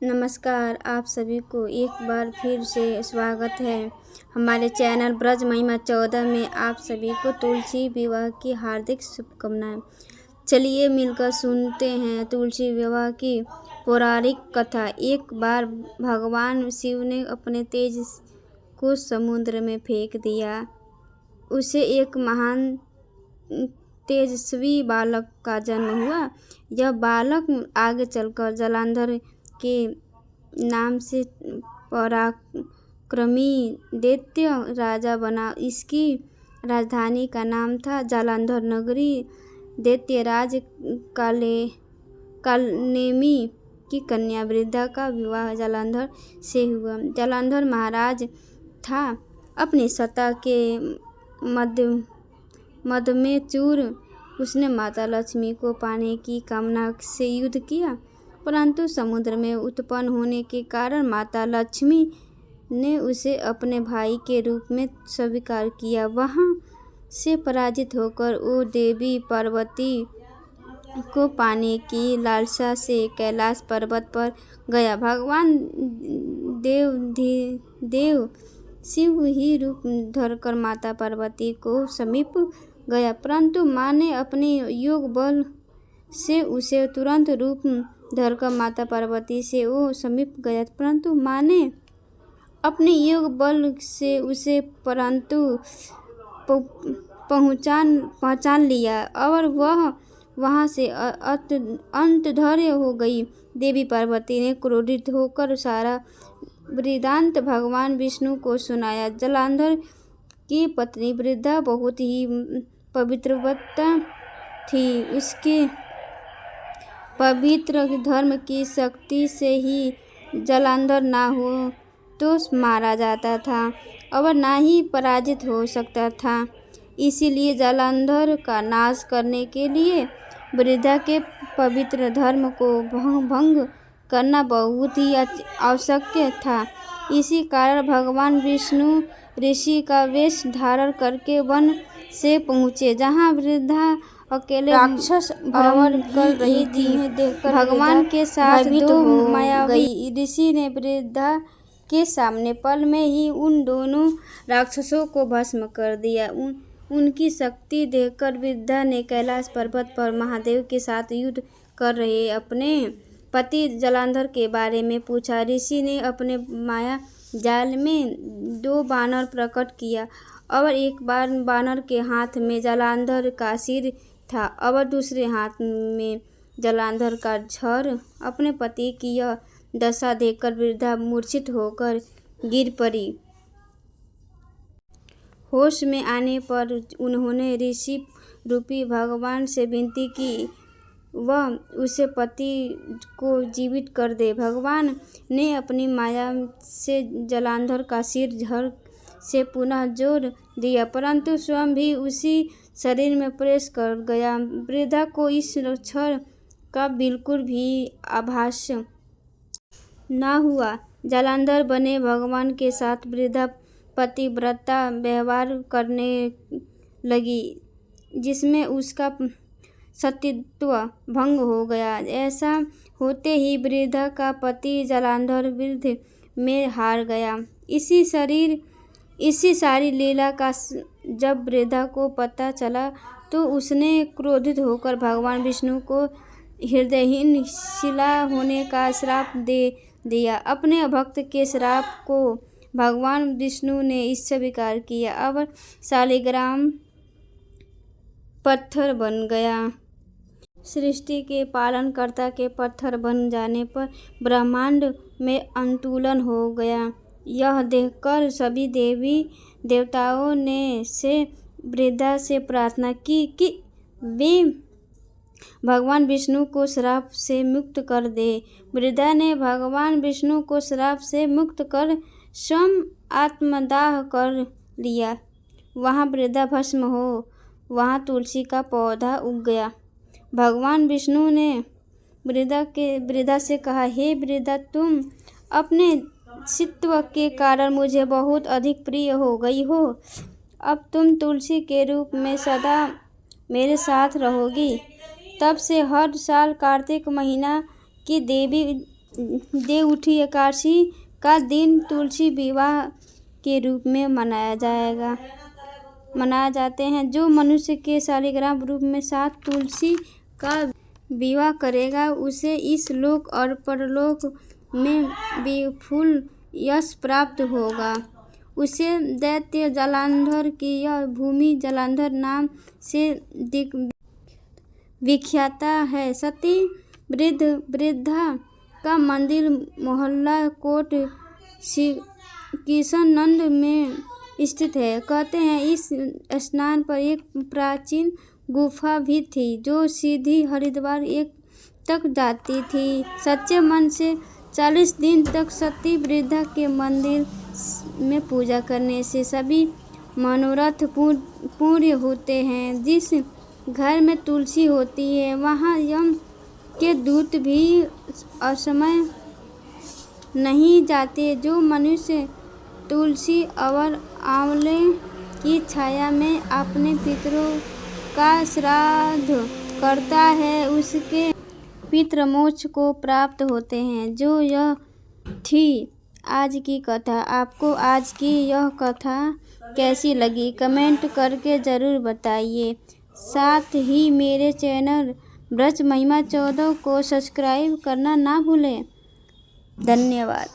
नमस्कार, आप सभी को एक बार फिर से स्वागत है हमारे चैनल ब्रज महिमा 14 में। आप सभी को तुलसी विवाह की हार्दिक शुभकामनाएं। चलिए मिलकर सुनते हैं तुलसी विवाह की पौराणिक कथा। एक बार भगवान शिव ने अपने तेज को समुद्र में फेंक दिया। उसे एक महान तेजस्वी बालक का जन्म हुआ। यह बालक आगे चलकर जलांधर के नाम से पराक्रमी दैत्य राजा बना। इसकी राजधानी का नाम था जालंधर नगरी। दैत्यराज कालनेमी की कन्या वृद्धा का विवाह जालंधर से हुआ। जालंधर महाराज था। अपनी सत्ता के मद में चूर उसने माता लक्ष्मी को पाने की कामना से युद्ध किया, परंतु समुद्र में उत्पन्न होने के कारण माता लक्ष्मी ने उसे अपने भाई के रूप में स्वीकार किया। वहां से पराजित होकर वो देवी पार्वती को पाने की लालसा से कैलाश पर्वत पर गया। भगवान देव शिव ही रूप धरकर माता पार्वती को समीप गया, परंतु माँ ने अपने योग बल से उसे तुरंत रूप धरकर माता पार्वती से वो समीप गया, परंतु माँ ने अपने योग बल से उसे पहचान लिया और वह वहाँ से अंतर्ध्यान हो गई। देवी पार्वती ने क्रोधित होकर सारा वृत्तांत भगवान विष्णु को सुनाया। जालंधर की पत्नी वृद्धा बहुत ही पवित्रव्रता थी। उसके पवित्र धर्म की शक्ति से ही जालंधर ना हो तो मारा जाता था और ना ही पराजित हो सकता था। इसीलिए जालंधर का नाश करने के लिए वृद्धा के पवित्र धर्म को भंग करना बहुत ही आवश्यक था। इसी कारण भगवान विष्णु ऋषि का वेश धारण करके वन से पहुँचे, जहाँ वृद्धा अकेले राक्षस भ्रमण कर रही थी। भगवान के साथ दो मायावी ऋषि ने वृद्धा के सामने पल में ही उन दोनों राक्षसों को भस्म कर दिया। उनकी शक्ति देखकर वृद्धा ने कैलाश पर्वत पर महादेव के साथ युद्ध कर रहे अपने पति जालंधर के बारे में पूछा। ऋषि ने अपने माया जाल में 2 बानर प्रकट किया और एक बानर के हाथ में जालंधर का सिर था और दूसरे हाथ में जालंधर का छड़। अपने पति की यह दशा देखकर वृद्धा मूर्छित होकर गिर पड़ी। होश में आने पर उन्होंने ऋषि रूपी भगवान से विनती की वह उसे पति को जीवित कर दे। भगवान ने अपनी माया से जालंधर का सिर धड़ से पुनः जोड़ दिया, परंतु स्वयं भी उसी शरीर में प्रवेश कर गया। वृद्धा को इस छड़ का बिल्कुल भी आभास न हुआ। जालंधर बने भगवान के साथ वृद्धा पतिव्रता व्यवहार करने लगी, जिसमें उसका सतीत्व भंग हो गया। ऐसा होते ही वृद्धा का पति जालंधर युद्ध में हार गया। इसी सारी लीला का जब वृद्धा को पता चला तो उसने क्रोधित होकर भगवान विष्णु को हृदयहीन शिला होने का श्राप दे दिया। अपने भक्त के श्राप को भगवान विष्णु ने स्वीकार किया। अब शालिग्राम पत्थर बन गया। सृष्टि के पालनकर्ता के पत्थर बन जाने पर ब्रह्मांड में अंतुलन हो गया। यह देखकर सभी देवी देवताओं ने से वृद्धा से प्रार्थना की कि वे भगवान विष्णु को श्राप से मुक्त कर दे। वृद्धा ने भगवान विष्णु को श्राप से मुक्त कर स्वयं आत्मदाह कर लिया। वहाँ वृद्धा भस्म हो, वहाँ तुलसी का पौधा उग गया। भगवान विष्णु ने वृद्धा से कहा, हे वृद्धा, तुम अपने शित्व के कारण मुझे बहुत अधिक प्रिय हो गई हो। अब तुम तुलसी के रूप में सदा मेरे साथ रहोगी। तब से हर साल कार्तिक महीना की देवी देवउठी एकादशी का दिन तुलसी विवाह के रूप में मनाया जाते हैं। जो मनुष्य के शालिग्राम रूप में साथ तुलसी का विवाह करेगा उसे इस लोक और परलोक में विपुल यश प्राप्त होगा। उसे दैत्य जालंधर की यह भूमि जालंधर नाम से विख्यात है। सती वृद्धा का मंदिर मोहल्ला कोट किशनगंज में स्थित है। कहते हैं इस स्थान पर एक प्राचीन गुफा भी थी जो सीधी हरिद्वार तक जाती थी। सच्चे मन से 40 दिन तक सती वृद्धा के मंदिर में पूजा करने से सभी मनोरथ पूर्ण होते हैं। जिस घर में तुलसी होती है वहाँ यम के दूत भी असमय नहीं जाते। जो मनुष्य तुलसी और आंवले की छाया में अपने पितरों का श्राद्ध करता है उसके पितृ मोक्ष को प्राप्त होते हैं। जो यह थी आज की कथा। आपको आज की यह कथा कैसी लगी कमेंट करके ज़रूर बताइए। साथ ही मेरे चैनल ब्रज महिमा 14 को सब्सक्राइब करना ना भूलें। धन्यवाद।